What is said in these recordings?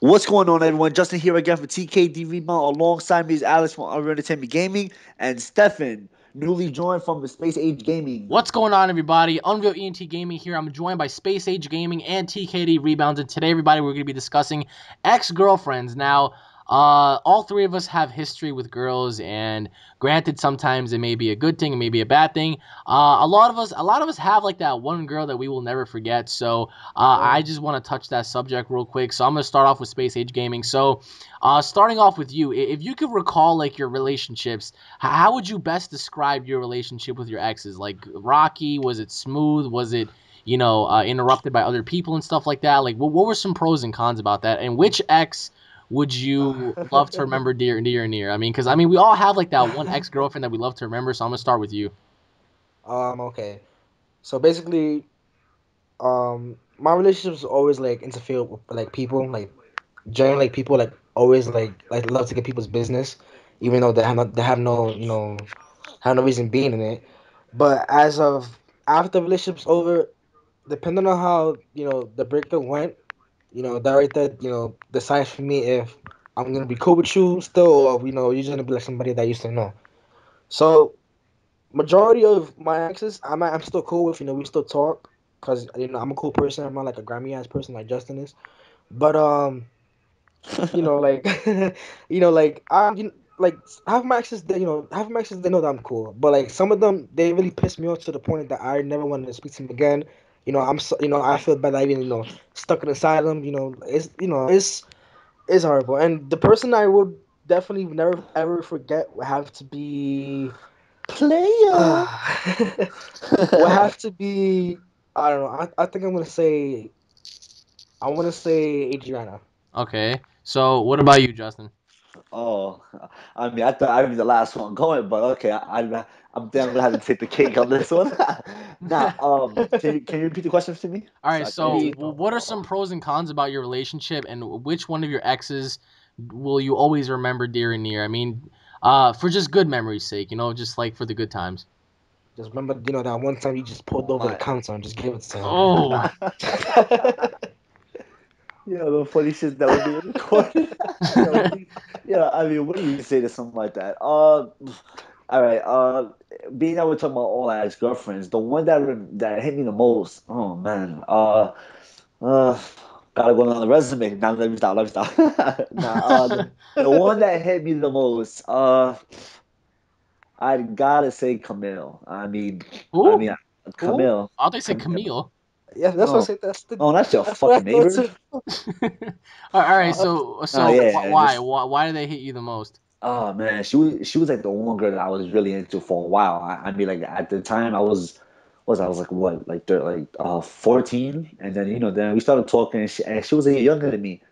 What's going on, everyone? Justin here again for TKDReboundz. Alongside me is Alex from UnrealEntGaming Gaming and Stefan, newly joined from the Space Age Gaming. What's going on, everybody? Unreal ENT Gaming here. I'm joined by Space Age Gaming and TKDReboundz, and today, everybody, we're going to be discussing ex-girlfriends. Now, all three of us have history with girls, and granted, sometimes it may be a good thing, it may be a bad thing. A lot of us have like that one girl that we will never forget. So, I just want to touch that subject real quick. So, I'm going to start off with Space Age Gaming. So, starting off with you, if you could recall like your relationships, how would you best describe your relationship with your exes? Like rocky? Was it smooth? Was it interrupted by other people and stuff like that? Like what were some pros and cons about that? And which ex would you love to remember dear and near? I mean, because we all have like that one ex girlfriend that we love to remember. So I'm gonna start with you. Okay. So basically, my relationships always like interfere with like people, like generally like people like always like love to get people's business, even though they have no have no reason being in it. But as of after the relationship's over, depending on how the breakup went, that right there decides for me if I'm gonna be cool with you still, or you're just gonna be like somebody that I used to know. So majority of my exes, I'm still cool with. We still talk because I'm a cool person. I'm not like a grimy ass person like Justin is. But like like like half my exes they know that I'm cool. But like some of them they really piss me off to the point that I never wanted to speak to them again. I'm so, I feel bad that I even stuck in asylum. It's horrible. And the person I would definitely never ever forget would have to be Player. will have to be I don't know. I think I want to say Adriana. Okay. So what about you, Justin? Oh, I thought I'd be the last one going, but okay, I'm damn gonna have to take the cake on this one. Now, can you repeat the question to me? All right. So I can So answer. what are some pros and cons about your relationship, and which one of your exes will you always remember dear and near? I mean, for just good memory's sake, just like for the good times. Just remember, that one time you just pulled over the My, counter and just gave it to him. Oh. the funny shit that would be recorded. Yo, yeah, I mean, what do you say to something like that? All right. Being that we're talking about all our ex-girlfriends, the one that hit me the most. Oh man. Uh, gotta go on the resume. Now let me stop. Let me stop. Nah. The one that hit me the most. I gotta say Camille. Who? Who? Camille. I thought they said Camille. Camille. Yeah, that's what I No. said. Oh, that's your That's what I fucking thought neighbor. too. All right. Uh, So Oh so yeah, why just why why do they hit you the most? oh man, she was like the one girl that I was really into for a while. I mean, like at the time I was like what like 14, and then then we started talking, and she was a year younger than me,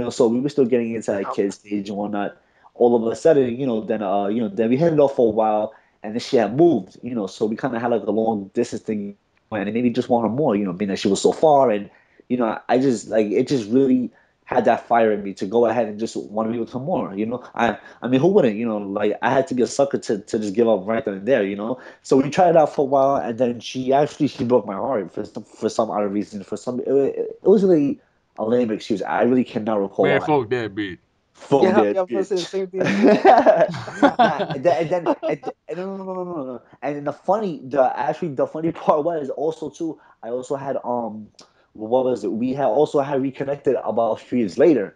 so we were still getting into like kid stage and whatnot. All of a sudden, then we hit it off for a while, and then she had moved, so we kind of had like a long distance thing going, and it made me just want her more, being that she was so far, and I just like it just really had that fire in me to go ahead and just want to be with her more. I mean, who wouldn't? Like I had to be a sucker to just give up right then and there. So we tried it out for a while, and then she broke my heart for some other reason. It was really a lame excuse. I really cannot recall Man, why. fuck that bitch. Fuck yeah, that I'm gonna say the bitch. same thing as you. Nah, and no, no, no, no, no, no. And then the funny part was also too. I also had what was it? We had also had reconnected about a few years later.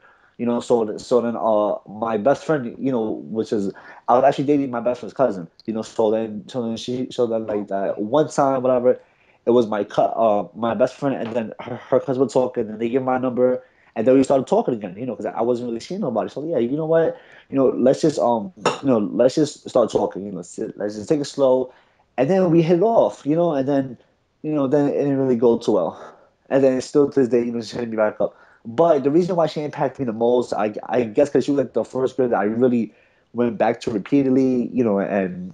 So then my best friend, which is I was actually dating my best friend's cousin. So then like that one time whatever, it was my best friend, and then her cousin were talking, and they gave my number, and then we started talking again. Because I wasn't really seeing nobody. So yeah, you know what? Let's just start talking. Let's just take it slow, and then we hit it off. And then it didn't really go too well, and then still to this day, she's hitting me back up. But the reason why she impacted me the most, I guess, because she was like the first girl that I really went back to repeatedly. And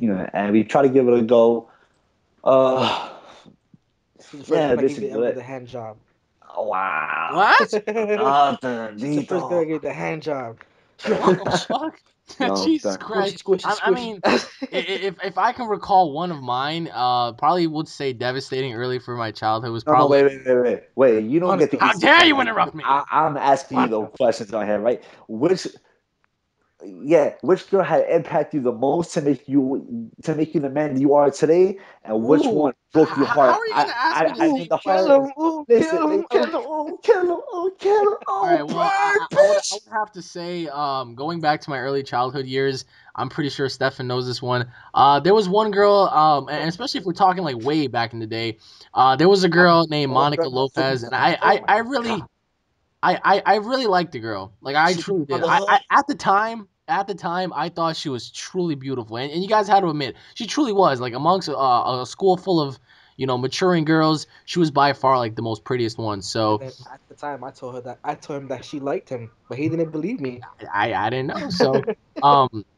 we try to give it a go. Uh, She's the first yeah, one that gave you basically. ever the hand job. Wow. What? Another She's the first girl Nito. that gave the hand job. What the fuck? No, Jesus done. Christ. Squishy, I squishy. mean, if I can recall one of mine, probably would say devastating early for my childhood was No, probably. wait. You don't get Honestly, the How easy dare you questions. interrupt me? I'm asking you what the questions on here, right? Which girl had impacted you the most to make you the man you are today, and which Ooh, one broke your how heart? are you gonna ask me the Ooh, same In the kill heart. him! Ooh, Listen, kill him! kill him, kill him, All right, well, Burn, I bitch! would have to say, going back to my early childhood years, I'm pretty sure Stefan knows this one. There was one girl, and especially if we're talking like way back in the day, there was a girl named Oh, Monica burn my Lopez, fingers. and Oh my I god. really, I really liked the girl. Like I She's truly did. on the hood. I at the time, I thought she was truly beautiful, and you guys had to admit she truly was. Like amongst a school full of maturing girls, she was by far like the most prettiest one. And So then at the time, I told him that she liked him, but he didn't believe me. I didn't know.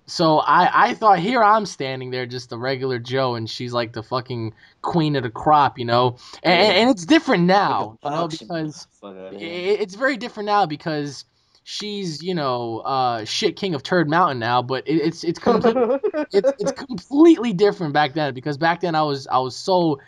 So I thought here I'm standing there just a regular Joe, and she's like the fucking queen of the crop, Yeah, and it's different like a now, boxing because motherfucker, man. it's very different now because she's shit king of Turd Mountain now, but it's complete. It's completely different back then because back then I was so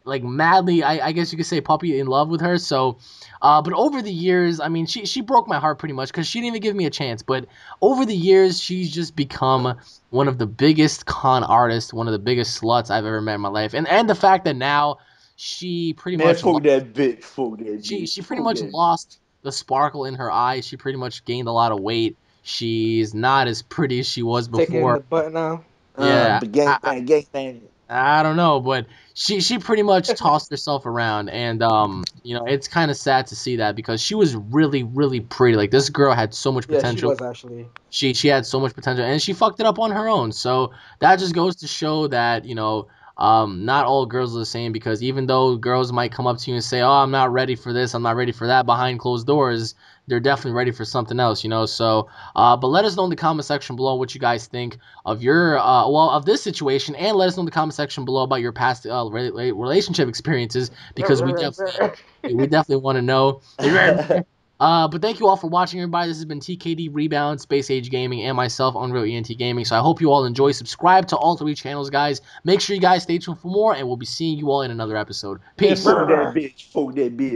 like madly I guess you could say puppy in love with her. So but over the years, I mean she broke my heart pretty much because she didn't even give me a chance. But over the years she's just become one of the biggest con artists, one of the biggest sluts I've ever met in my life. And the fact that now she pretty Man, much fuck that bitch, fuck that she bitch, pretty fuck much that bitch. lost the sparkle in her eyes. She pretty much gained a lot of weight. She's not as pretty as she was Taking before. the butt now. Yeah, But gang bang, gang bang. I don't know, but she pretty much tossed herself around, and it's kind of sad to see that because she was really really pretty. Like this girl had so much Yeah, she potential. was actually. She had so much potential, and she fucked it up on her own. So that just goes to show that not all girls are the same because even though girls might come up to you and say, "Oh, I'm not ready for this, I'm not ready for that," behind closed doors, they're definitely ready for something else. So, but let us know in the comment section below what you guys think of your of this situation, and let us know in the comment section below about your past relationship experiences because we definitely want to know. But thank you all for watching, everybody. This has been TKDReboundz, Space Age Gaming, and myself, UnrealEntGaming. So I hope you all enjoy. Subscribe to all three channels, guys. Make sure you guys stay tuned for more, and we'll be seeing you all in another episode. Man, Peace. fuck that bitch, fuck that bitch.